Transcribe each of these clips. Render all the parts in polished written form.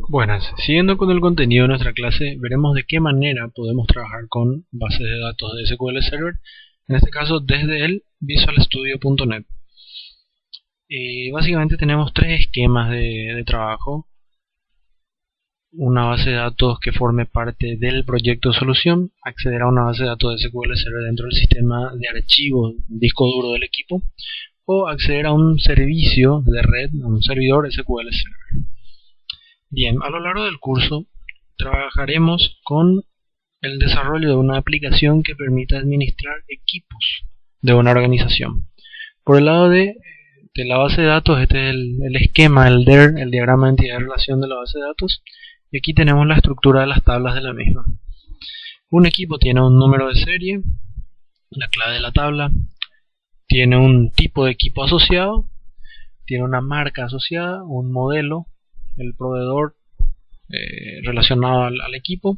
Buenas, siguiendo con el contenido de nuestra clase, veremos de qué manera podemos trabajar con bases de datos de SQL Server, en este caso desde el visualstudio.net. Básicamente tenemos tres esquemas de trabajo. Una base de datos que forme parte del proyecto de solución, acceder a una base de datos de SQL Server dentro del sistema de archivos, disco duro del equipo, o acceder a un servicio de red, a un servidor SQL Server. Bien, a lo largo del curso trabajaremos con el desarrollo de una aplicación que permita administrar equipos de una organización. Por el lado de la base de datos, este es el esquema, el DER, el diagrama de entidad de relación de la base de datos, y aquí tenemos la estructura de las tablas de la misma. Un equipo tiene un número de serie, la clave de la tabla, tiene un tipo de equipo asociado, tiene una marca asociada, un modelo, el proveedor relacionado al equipo,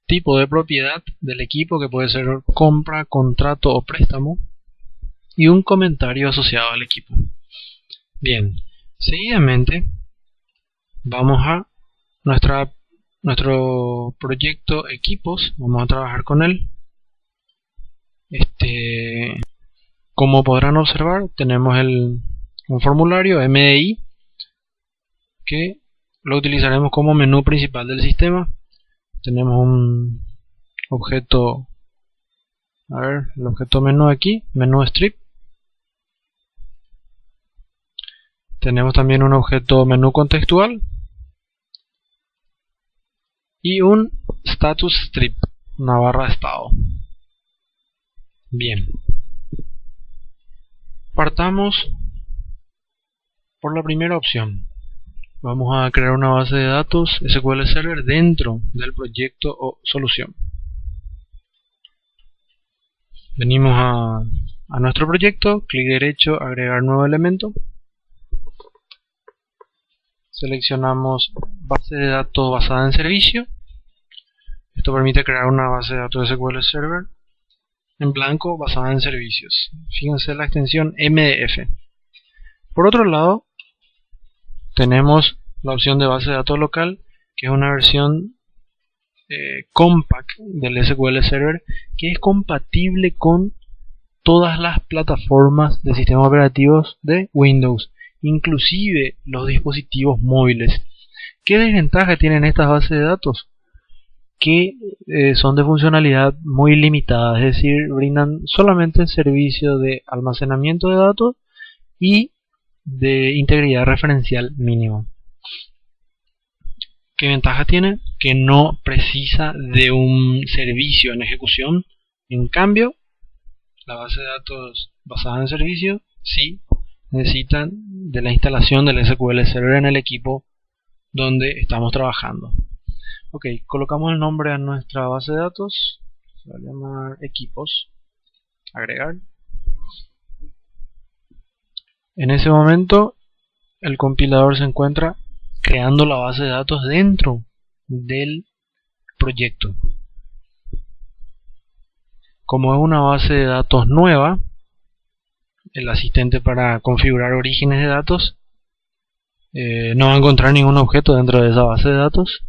tipo de propiedad del equipo que puede ser compra, contrato o préstamo, y un comentario asociado al equipo. Bien, seguidamente vamos a nuestro proyecto equipos, vamos a trabajar con él. Como podrán observar, tenemos un formulario MDI que lo utilizaremos como menú principal del sistema. Tenemos un objeto, el objeto menú aquí, menú strip. Tenemos también un objeto menú contextual y un status strip, una barra de estado. Bien, partamos por la primera opción. Vamos a crear una base de datos SQL Server dentro del proyecto o solución. Venimos a nuestro proyecto, clic derecho, agregar nuevo elemento. Seleccionamos base de datos basada en servicio. Esto permite crear una base de datos SQL Server en blanco basada en servicios. Fíjense la extensión MDF. Por otro lado, tenemos la opción de base de datos local, que es una versión compact del SQL Server que es compatible con todas las plataformas de sistemas operativos de Windows, inclusive los dispositivos móviles. ¿Qué desventaja tienen estas bases de datos? Que son de funcionalidad muy limitada, es decir, brindan solamente el servicio de almacenamiento de datos y de integridad referencial mínimo. ¿Qué ventaja tiene? Que no precisa de un servicio en ejecución. En cambio, la base de datos basada en servicio sí necesitan de la instalación del SQL Server en el equipo donde estamos trabajando. Ok, colocamos el nombre a nuestra base de datos. Se va a llamar equipos. Agregar. En ese momento el compilador se encuentra creando la base de datos dentro del proyecto. Como es una base de datos nueva, el asistente para configurar orígenes de datos no va a encontrar ningún objeto dentro de esa base de datos.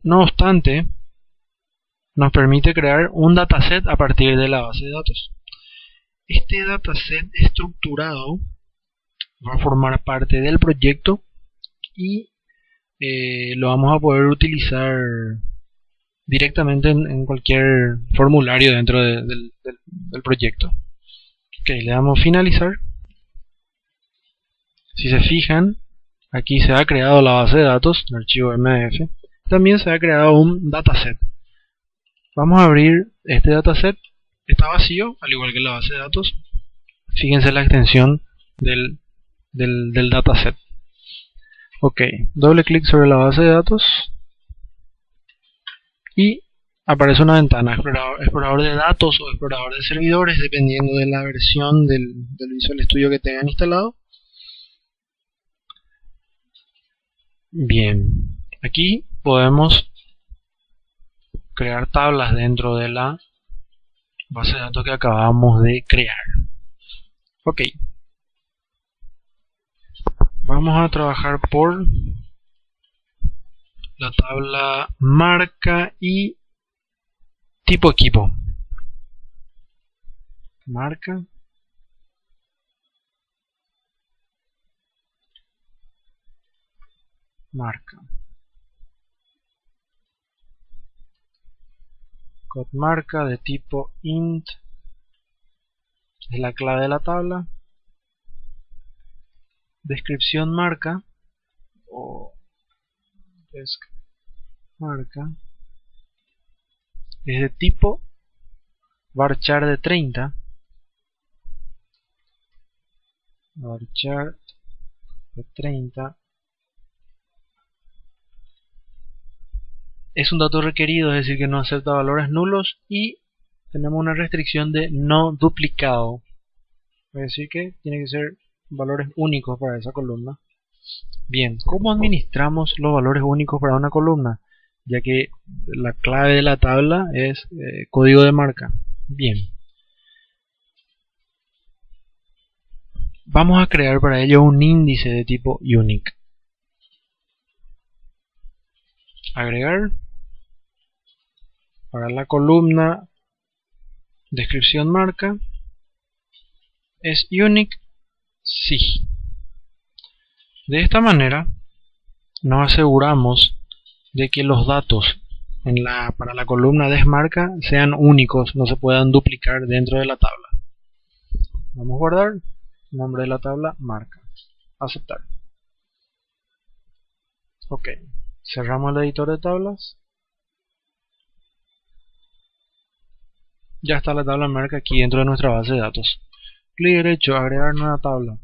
No obstante, nos permite crear un dataset a partir de la base de datos. Este dataset estructurado va a formar parte del proyecto y lo vamos a poder utilizar directamente en cualquier formulario dentro del proyecto. Ok, le damos finalizar. Si se fijan, aquí se ha creado la base de datos, el archivo MDF. También se ha creado un dataset. Vamos a abrir este dataset. Está vacío, al igual que la base de datos. Fíjense la extensión del dataset. Ok, doble clic sobre la base de datos y aparece una ventana, explorador de datos o explorador de servidores, dependiendo de la versión del Visual Studio que tengan instalado. Bien, aquí podemos crear tablas dentro de la base de datos que acabamos de crear. Ok, Vamos a trabajar por la tabla marca y tipo equipo. Marca. Marca. Code marca de tipo int. Es la clave de la tabla. Descripción marca o desc marca es de tipo varchar de 30. Varchar de 30 es un dato requerido, es decir que no acepta valores nulos, y tenemos una restricción de no duplicado, es decir que tiene que ser valores únicos para esa columna. Bien, ¿cómo administramos los valores únicos para una columna? Ya que la clave de la tabla es código de marca. Bien, vamos a crear para ello un índice de tipo unique. Agregar. Para la columna descripción marca es unique sí. De esta manera nos aseguramos de que los datos para la columna desmarca sean únicos, no se puedan duplicar dentro de la tabla. Vamos a guardar nombre de la tabla marca, aceptar. Ok, cerramos el editor de tablas. Ya está la tabla marca aquí dentro de nuestra base de datos. Clic derecho, agregar nueva tabla.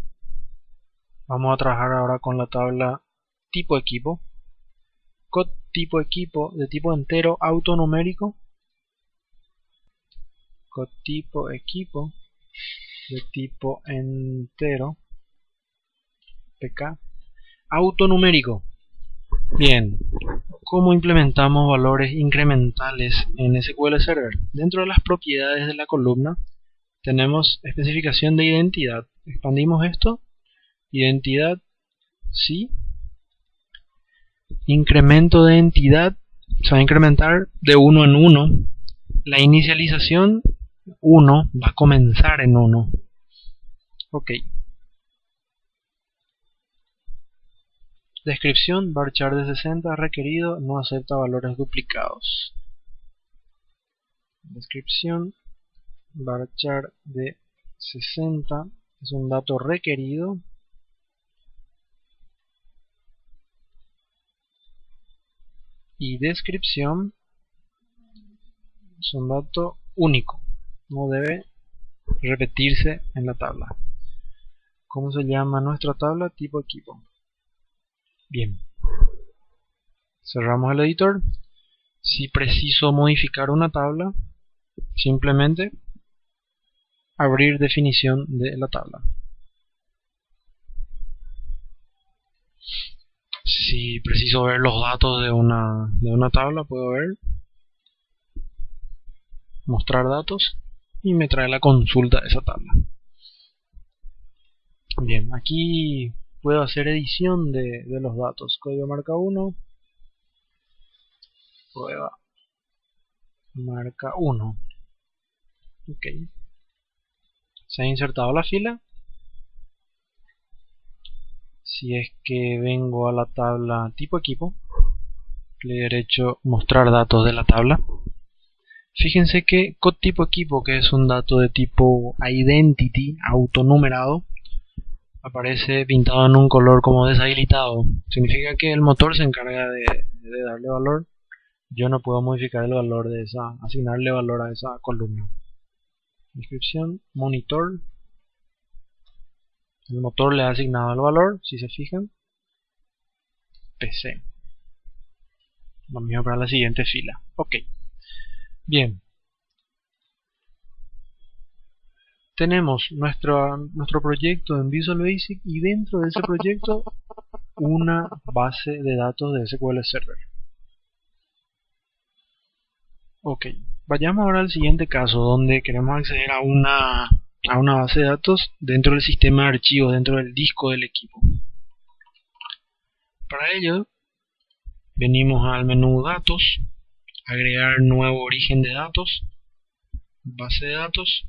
Vamos a trabajar ahora con la tabla tipo equipo. Code tipo equipo de tipo entero autonumérico. Code tipo equipo de tipo entero pk autonumérico. Bien, ¿cómo implementamos valores incrementales en SQL Server? Dentro de las propiedades de la columna tenemos especificación de identidad. Expandimos esto. Identidad, sí. Incremento de entidad, se va a incrementar de 1 en 1. La inicialización 1 va a comenzar en 1. Ok. Descripción, varchar de 60 requerido, no acepta valores duplicados. Descripción, varchar de 60 es un dato requerido. Y descripción es un dato único, no debe repetirse en la tabla. ¿Cómo se llama nuestra tabla? Tipo equipo. Bien, cerramos el editor. Si preciso modificar una tabla, simplemente abrir definición de la tabla. Si preciso ver los datos de una tabla, puedo ver mostrar datos y me trae la consulta de esa tabla. Bien, aquí puedo hacer edición de los datos. Código marca 1, prueba marca 1. Ok, se ha insertado la fila. Si es que vengo a la tabla tipo equipo, clic derecho, mostrar datos de la tabla. Fíjense que code tipo equipo, que es un dato de tipo identity, autonumerado, aparece pintado en un color como deshabilitado. Significa que el motor se encarga de darle valor. Yo no puedo modificar el valor de asignarle valor a esa columna. Descripción, monitor. El motor le ha asignado el valor, si se fijan. PC. Lo mismo para la siguiente fila. Ok. Bien. Tenemos nuestro proyecto en Visual Basic y dentro de ese proyecto una base de datos de SQL Server. Ok. Vayamos ahora al siguiente caso donde queremos acceder a una base de datos dentro del sistema de archivos, dentro del disco del equipo. Para ello, venimos al menú Datos, agregar nuevo origen de datos, base de datos,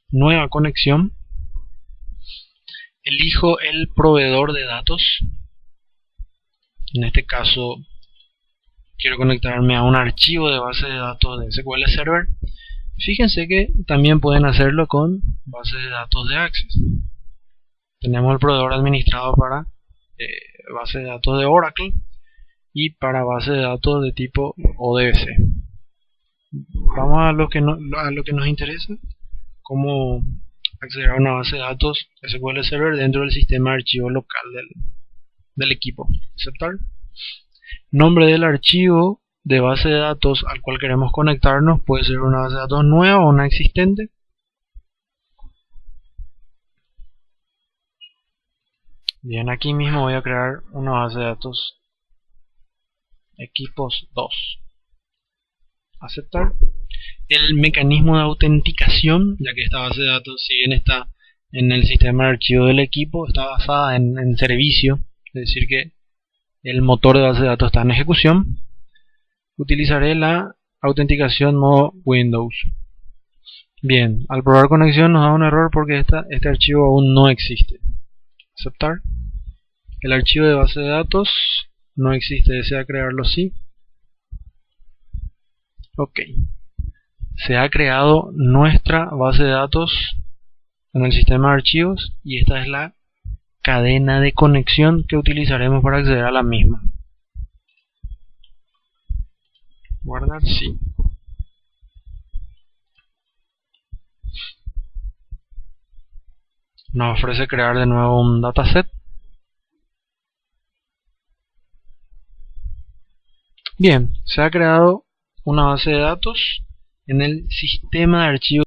nueva conexión, elijo el proveedor de datos. En este caso quiero conectarme a un archivo de base de datos de SQL Server. Fíjense que también pueden hacerlo con base de datos de Access. Tenemos el proveedor administrado para base de datos de Oracle y para base de datos de tipo ODBC. Vamos a lo que nos interesa: cómo acceder a una base de datos SQL Server dentro del sistema de archivo local del equipo. Aceptar. Nombre del archivo de base de datos al cual queremos conectarnos puede ser una base de datos nueva o una existente. Bien, aquí mismo voy a crear una base de datos equipos 2. Aceptar. El mecanismo de autenticación, ya que esta base de datos, si bien está en el sistema de archivo del equipo, está basada en servicio, es decir que el motor de base de datos está en ejecución. Utilizaré la autenticación modo Windows. Bien, al probar conexión nos da un error porque este archivo aún no existe. Aceptar. El archivo de base de datos no existe, desea crearlo sí. Ok. Se ha creado nuestra base de datos en el sistema de archivos y esta es la cadena de conexión que utilizaremos para acceder a la misma. Guardar sí. Nos ofrece crear de nuevo un dataset. Bien, se ha creado una base de datos en el sistema de archivos